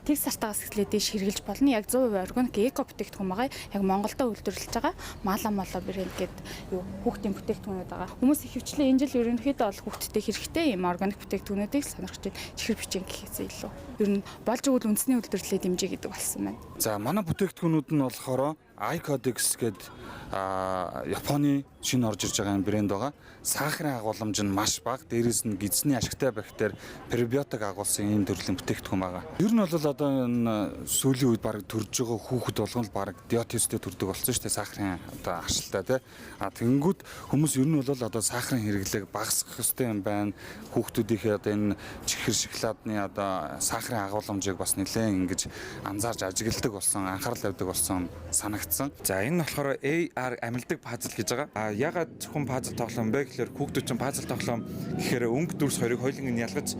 тэг сартаагаас эхлээд дэш хэрэгжилж болно. Яг 100% органик эко бүтээгдэхүүн байгаа. Яг Монголдо үйлдвэрлэж байгаа. Мала брэнд гэдэг юу хүүхдийн бүтээгдэхүүнүүд байгаа. Хүмүүс их хвчлэн энэ жил ерөнхийдөө бол хүүхдтэй хэрэгтэй юм органик бүтээгдэхүүнүүдийг сонирхож байна. Чихэр бичэн гэхээсээ илүү. Ер нь болж өгвөл үндэсний үйлдвэрлэлээ дэмжиж гэдэг болсон байна. За манай бүтээгдэхүүнүүд нь болохоор iCodex гэдэг Японы шинэ орж ирж байгаа брэнд байгаа. Сахарын агуулмж нь маш бага. Дээрээс нь гидсний ашигтай бактери пребиотик агуулсан энэ төрлийн бүтээгдэхүүн байгаа. Ер нь бол одоо энэ сүүлийн үед баг төрж байгаа хүүхэд болгон л баг диабеттэй төрдөг болсон шүү дээ. Сахарын одоо аршилтай тий. Тэгэнгүүт хүмүүс ер нь бол одоо сахарын хэрэглээг багасгах ёстой юм байна. Хүүхдүүдийнхээ одоо энэ чихэр шоколадны одоо сахарын агуулмжийг бас нэлээд ингэж анзаарч ажигладаг болсон, анхаарал тавьдаг болсон санагдсан. За энэ болохоор AR амилдаг пазл гэж байгаа. Ягаад зөвхөн пазл тоглоом бэ гэхээр хүүхдүүд чинь пазл тоглоом гэхээр өнгө дүрс хоёрыг хоёуланг нь ялгаж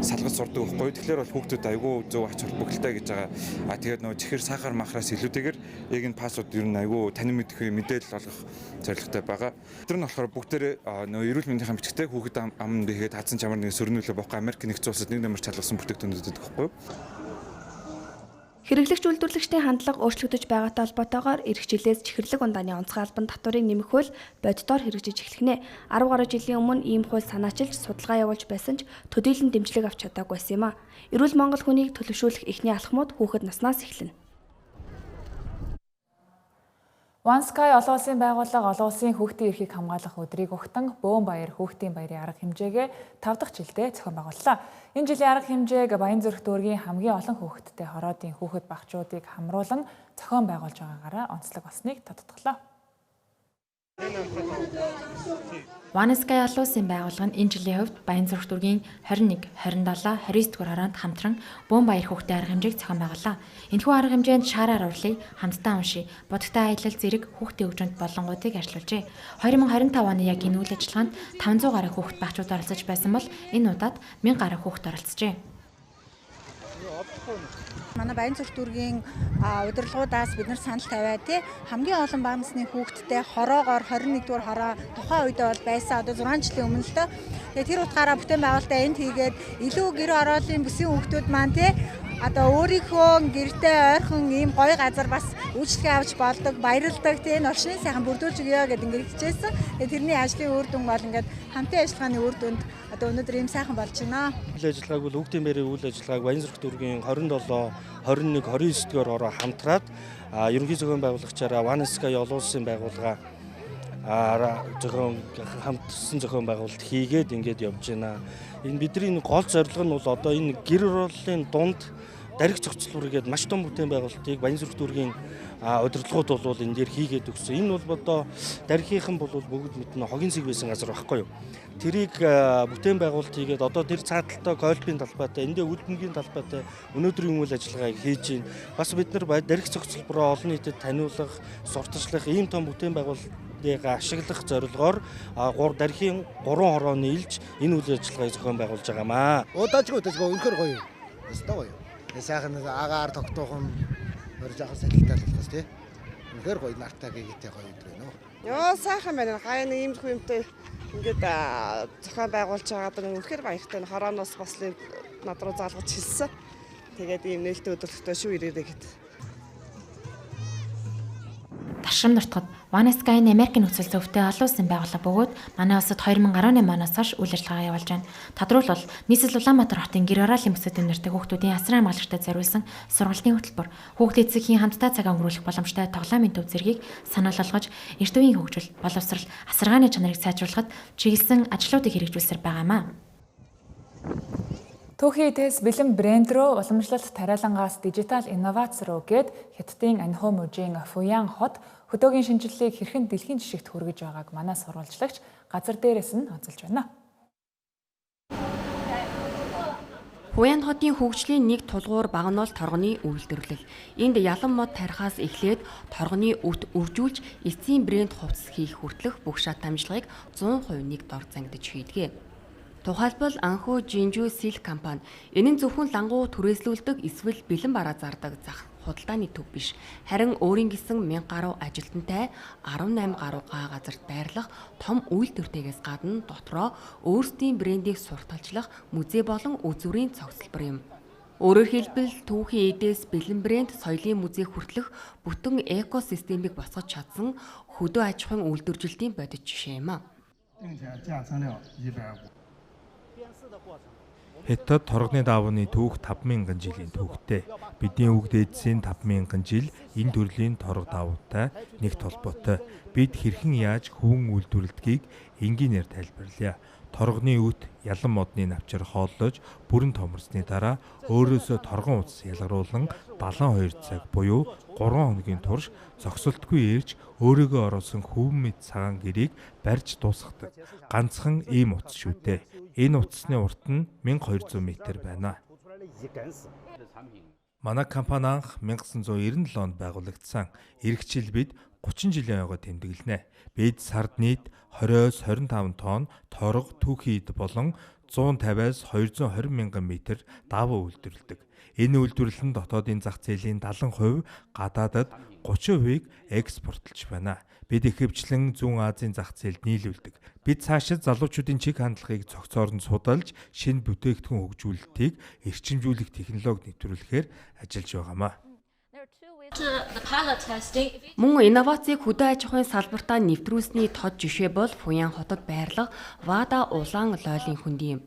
салгаж сурдаг байхгүй. Тэгэхээр бол хүүхдүүд айгүй зөв ач холбогдолтой гэж байгаа. Тэгээд нөгөө чихэр сахар махраас илүүтэйгээр яг энэ пассворд ер нь айгүй танин мэдээлэл олгох зорилготой байгаа. Тэр нь болохоор бүгдээрээ нөгөө эрүүл мэндийн бичгтээ хүүхэд аманд ихэд хадсан чамар нэг сөрнүүлээ бохгүй Америк нэгдсэн улсад нэг нэмэр чалгасан бүтээгдэхүүнүүд гэдэг байхгүй. Хэрэглэгч үйлдвэрлэгчдийн хандлага өөрчлөгдөж байгаатай холбоотойгоор эх жилээс чихэрлэг ундааны онцгой албан татварыг нэмэх хууль боддоор хэрэгжиж эхлэх нэ. 10 гаруй жилийн өмнө ийм хууль санаачилж судалгаа явуулж байсан ч төдийлөн дэмжлэг авч чадаагүй байсан юм а. Эрүүл Монгол хүнийг төлөвшүүлэх эхний алхмууд хүүхэд наснаас эхэлнэ. One Sky олон улсын байгууллага олон улсын хүүхдийн эрхийг хамгаалах өдрийг ухтан Бөөн Баяр хүүхдийн баярын арга хэмжээгээ 5 дахь жилдээ зохион байгууллаа. Энэ жилийн арга хэмжээг Баянзүрх дүүргийн хамгийн олон хүүхэдтэй хороодын хүүхэд багчуудыг хамруулан зохион байгуулж байгаагаараа онцлог болсныг тодтоглоо. One Sky олон улсын байгууллага нь энэ жилийн хувьд Баянзүрх дүүргийн 21, 27, 29 дугаар хороонд хамтран Бөөн Баяр хүүхдийн арга хэмжээг зохион байгууллаа. Энэхүү арга хэмжээнд шаараар урлыг, хамтдаа уншия, бодиттой аялал зэрэг хүүхдийн хөгжинд болонгуудыг ажиллуулжээ. 2025 оны яг энэ үйл ажиллагаанд 500 гаруй хүүхэд багчууд оролцож байсан бол энэ удаад 1000 гаруй хүүхэд оролцжээ. Манай Баянзүрх дүүргийн удирдлагуудаас бид нар санал тавиа тий хамгийн олон бага насны хүүхэдтэй хороогоор 21 дугаар хороо тухайн үед бол байсан одоо 6 жилийн өмнө л дөө. Тэгээ тэр утгаараа бүтээн байгуулалтаа энд хийгээд илүү гэр ороолын бүсийн хүүхдүүд маань тий одоо өөрийнхөө гэртээ ойрхон ийм гоё газар бас үйлчлэгээ авч болдог, баярлдаг тий энэ орчны сайхан бүрдүүлж өгье гэдэг ингээд хичээсэн. Тэгээ тэрний ажлын үр дүн бол ингээд хамтын ажиллагааны үр дүнд одоо өнөөдөр ийм сайхан болж байна. Үйл ажиллагааг бол хүүхдийн баярын үйл ажиллагааг Баянзүрх дүүргийн 27, 21, 29 дугаар ороо хамтраад ерөнхий зохион байгуулагчаараа One Sky олон улсын байгууллага хамтсан зохион байгуулалт хийгээд ингээд явж байна. Энэ бидний гол зорилго нь бол одоо энэ гэр орооллын дунд дариг зохицлуур гээд маш том бүтээн байгуулалтыг Баянзүрх дүүргийн удирдлагууд бол энэ дээр хийгээд өгсөн. Энэ бол одоо даригийнхан бол бүгд мэднэ хогийн цэг байсан газар байхгүй юу. Тэрийг бүтээн байгуулалт хийгээд одоо тэр цааталтай койлпийн талбайтай, эндээ үлдэнгийн талбайтай өнөөдрийн үйл ажиллагааг хийж байна. Бас бид нар дариг зохицлбороо олон нийтэд таниулах, сурталчлах ийм том бүтээн байгуулалтыг ашиглах зорилгоор дарихийн 3 хорооны илж энэ үйл ажиллагааг зохион байгуулж байгаамаа. Удаажгүй үнэхээр гоё. Өстой гоё. Сайхан агаар тогтоохон өрж авах салхитай болохоос тий. Үнэхээр гоё нартай гэгээтэй гоё өдөр байна уу. Йоо сайхан байна. Хаяа нэг юм хүмтэй ингээд зохион байгуулж байгаад үнэхээр баяртай. Хорооноос бас над руу залгаж хэлсэн. Тэгээд ийм нээлттэй өдөрлөгтэй шүү ирээрэй гэд. Таршим нуртгад One Sky-ийн Америкийн нөхцөл зөвтэй олон улсын байгууллага бөгөөд манай улсад 2018 оноос хойш үйл ажиллагаа явуулж байна. Тодорхойлбол нийслэл Улаанбаатар хотын гэр ороолын бүсэд нэртэй хүүхдүүдийн асран хамгаалагчтай зориулсан сургалтын хөтөлбөр, хүүхдийн эцэгхийн хамтдаа цаг өнгөрүүлэх боломжтой тоглоомын төв зэргийг санал болгож, эрт үеийн хөгжил, боловсрал, асаргааны чанарыг сайжруулахад чиглэсэн ажлуудыг хэрэгжүүлсээр байгаамаа. Түүхийн эдээс бэлэн брэнд рүү уламжлалт тариалангаас дижитал инновац руу гээд Хятадын Анху мужийн Фуян хот хөдөөгийн шинжилгээг хэрхэн дэлхийн жишгт хүргэж байгааг манай сурвалжлагч газар дээрээс нь онцолж байна. Фуян хотын хөгжлийн нэг тулгуур багнуул торгоны үйлдвэрлэл. Энд ялан мод тарихаас эхлээд торгоны үт үржүүлж эцсийн брэнд хувцас хийх хүртэлх бүх шат амжилгыг 100% нэг дор зангидж хийдгээ. Тухайлбал Анху Жинжу Сил компани энэ нь зөвхөн лангуу түрээслүүлдэг эсвэл бэлэн бараа зардаг зах худалдааны төв биш. Харин өөрийн гэсэн 1000 гаруй ажилтнтай 18 гаруй га газарт байрлах том үйлдвэртэйгээс гадна дотроо өөрсдийн брендийг сурталчлах музей болон үзүүрийн цогцлбор юм. Өөрөөр хэлбэл түүхийн эдээс бэлэн брэнд соёлын музей хүртэлх бүтэн экосистемийг босгож чадсан хөдөө аж ахуйн үйлдвэржилтийн бодит жишээ юм а. Хятад торгоны даавны түүх 5000 жилийн түүхтэй. Бидний өвөг дээдсийн 5000 жил энэ төрлийн торго даавуутай нэгт холбоотой. Бид хэрхэн яаж хөвөн үйлдвэрлэдгийг энгийнээр тайлбарлая. Торгоны үт ялан модны навчаар хооллож бүрэн томорсны дараа өөрөөсөө торгон утас ялгаруулан 72 цаг буюу 3 хоногийн турш зогсолтгүй ээрж өөрийгөө оруулсан хөвөн мэд цагаан гэрээг барьж дуусгадаг. Ганцхан ийм утас шүү дээ. Энэ утасны урт нь 1200 м байна. Манай компани анх 1997 онд байгуулагдсан. Ирэх жил бид 30 жилийн ойгоо тэмдэглэнэ. Бид сард нийт 20-25 тонн торго түүхийн эд болон 150-аас 220 мянган метр даавуу үйлдвэрлэдэг. Энэ үйлдвэрлэл нь дотоодын зах зээлийн 70%, гадаадад 30%-ийг экспортлж байна. Бид ихэвчлэн Зүүн Азийн зах зээлд нийлүүлдэг. Бид цаашид залуучуудын чиг хандлагыг цогцоор нь судалж, шинэ бүтээгдэхүүн хөгжүүлэлтийг эрчимжүүлэх технологи нэвтрүүлэхээр ажиллаж байгаамаа. Мөн инновацийг хөдөө аж ахуйн салбартаа нэвтрүүлсний тод жишээ бол Фуян хотод байрлах Вада улаан лойлын хөндөй юм.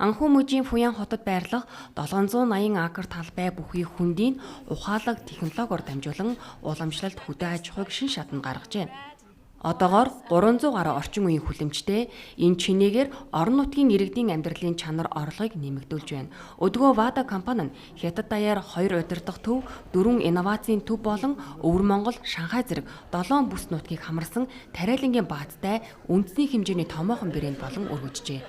Анху мужийн Фуян хотод байрлах 780 акр талбай бүхий хөндийн ухаалаг технологиор дамжуулан уламжлалт хөдөө аж ахуйг шин шатанд гаргажээ. Одоогоор 300 гаруй орчин үеийн хүлэмжтэй энэ чинээгээр орон нутгийн иргэдийн амьдралын чанар орлогыг нэмэгдүүлж байна. Өдгөө Вада компани нь Хятад даяар 2 удирдах төв, 4 инновацийн төв болон Өвөр Монгол, Шанхай зэрэг 7 бүс нутгийг хамарсан тариалангийн бааттай үндэсний хэмжээний томоохон брэнд болон өргөжжээ.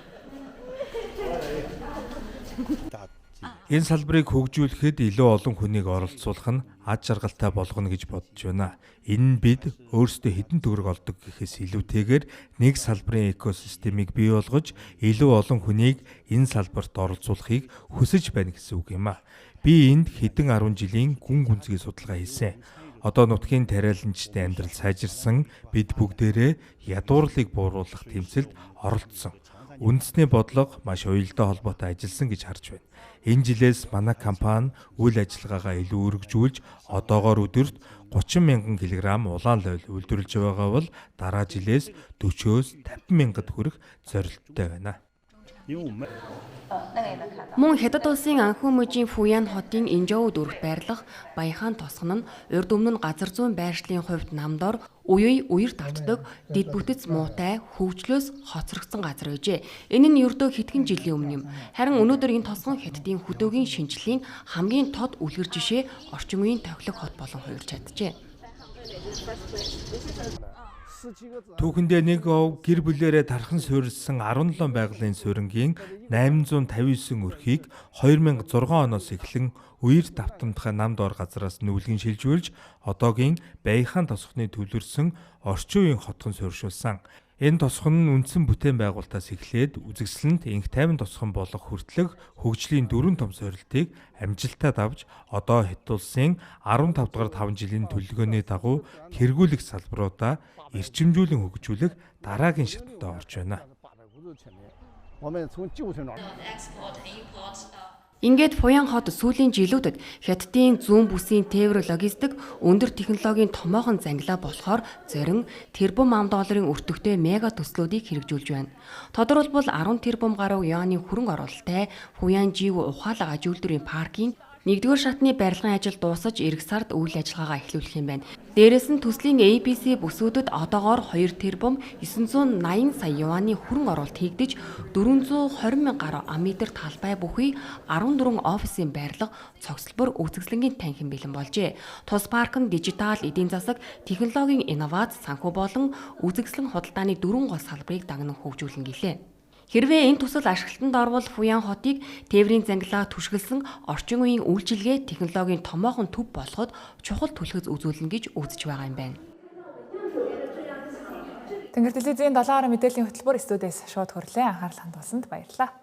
Энэ салбарыг хөгжүүлэхэд илүү олон хүнийг оролцуулах нь ад жаргалтай болгоно гэж бодож байна. Энэ нь бид өөрсдөө хэдэн төгрөг олдог гэхээс илүүтэйгээр нэг салбарын экосистемийг бий болгож илүү олон хүнийг энэ салбарт оролцуулахыг хүсэж байна гэсэн үг юм а. Би энд хэдэн 10 жилийн гүн гүнзгий судалгаа хийсэн. Одоо нутгийн тариаланчтай амьдрал сайжирсан, бид бүгдээрээ ядуурлыг бууруулах тэмцэлд оролцсон. Үндэсний бодлого маш уялдаа холбоотой ажилласан гэж харж байна. Энэ жилээс манай компани үйл ажиллагаагаа илүү өргөжүүлж одоогоор өдөрт 30 мянган килограмм улаан лойл үйлдвэрлэж байгаа бол дараа жилээс 40-өөс 50 мянгад хүрэх зорилттой байна. Мөн Хятад улсын Анху мужийн Фуян хотын Инжоу дүүрэгт байрлах Баяхан тосгон нь урд өмнө газар зүйн байршлын хувьд намдор үе үер давтдаг дэд бүтэц муутай хөгжлөөс хоцрогдсон газар байжээ. Энэ нь ердөө хэдхэн жилийн өмнө юм. Харин өнөөдөр энэ тосгон Хятадын хөдөөгийн шинжилгээний хамгийн тод үлгэр жишээ орчин үеийн тохилог хот болон хувирч чаджээ. Түүхэндээ нэг гэр бүлээрээ тархан суурилсан 17 байгалийн суурингийн 859 өрхийг 2006 оноос эхлэн үер давтамтгай намд ор газраас нүүлгэн шилжүүлж одоогийн Баяхан тосгоны төвлөрсөн орчин үеийн хотхон суурьшуулсан. Энэ тосгон нь үндсэн бүтээн байгуулалтаас эхлээд үзэсгэлэнт инх тайван тосгон болох хүртэлх хөгжлийн 4 том сорилтыг амжилтад авч одоо Хятад улсын 15 дугаар 5 жилийн төлөвлөгөөний дагуу тэргүүлэх салбаруудаа эрчимжүүлэн хөгжүүлэх дараагийн шатанд орж байна. Ингээд Фуян хот сүүлийн жилүүдэд Хятадын зүүн бүсийн тээвэр логистик өндөр технологийн томоохон зангилаа болохоор зарим тэрбум ам долларын өртөгтэй мега төслүүдийг хэрэгжүүлж байна. Тодорхойлбол 10 тэрбум гаруй юаны хөрөнгө оруулалттай Фуян Жив ухаалаг аж үйлдвэрийн паркийн Нэгдүгээр шатны барилгын ажил дуусаж эх сард үйл ажиллагаагаа эхлүүлэх юм байна. Дээрээс нь төслийн ABC бүсүүдэд одоогоор 2 тэрбум 980 сая юаны хөрөнгө оруулалт хийгдэж 420 мянган гаруй амметр талбай бүхий 14 офисын барилга цогцлбор үзэсгэлэнгийн танхим бэлэн болжээ. Тус парк нь дижитал эдийн засаг, технологийн инновац, санхүү болон үзэсгэлэн худалдааны 4 гол салбарыг дагнан хөгжүүлнэ гэлээ. Хэрвээ энэ төсөл ашиглалтанд орвол Фуян хотыг тээврийн зангилаа түшгэлсэн орчин үеийн үйлчилгээ технологийн томоохон төв болгоход чухал түлхэц үзүүлнэ гэж үзэж байгаа юм байна. Тэнгэр телевизийн 7 гаруй мэдээллийн хөтөлбөр студиэс шууд хөрлөө. Анхаарал хандуулсанд баярлалаа.